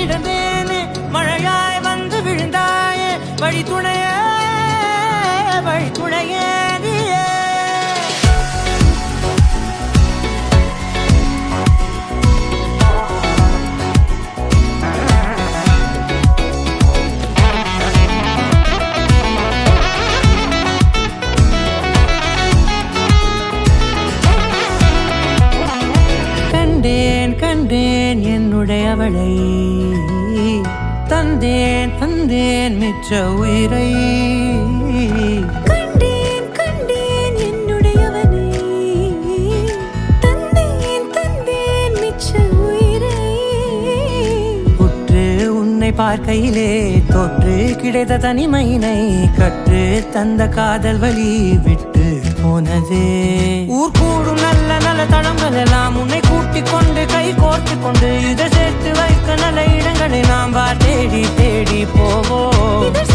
கிடந்தேனே மழையாய் வந்து விழுந்தாயே வழி துணையே நீயே கண்டேன் என்னுடையவளை தந்தேன் மிச்ச உயிரை கண்டேன் என்னுடையவனை தந்தேன் மிச்ச உயிரை உற்று உன்னை பார்க்கையிலே தொற்று கிடைத்த தனிமையினை கற்று தந்த காதல் வழி விட்டு போனதே ஊர் கூடும் நல்ல நல்ல தளங்கள் எல்லாம் உன்னை கூட்டிக் கொண்டு கை கோர்த்து கொண்டு இதை சேர்த்து வைக்க நல்ல இடங்களை நாம் தேடி போவோம்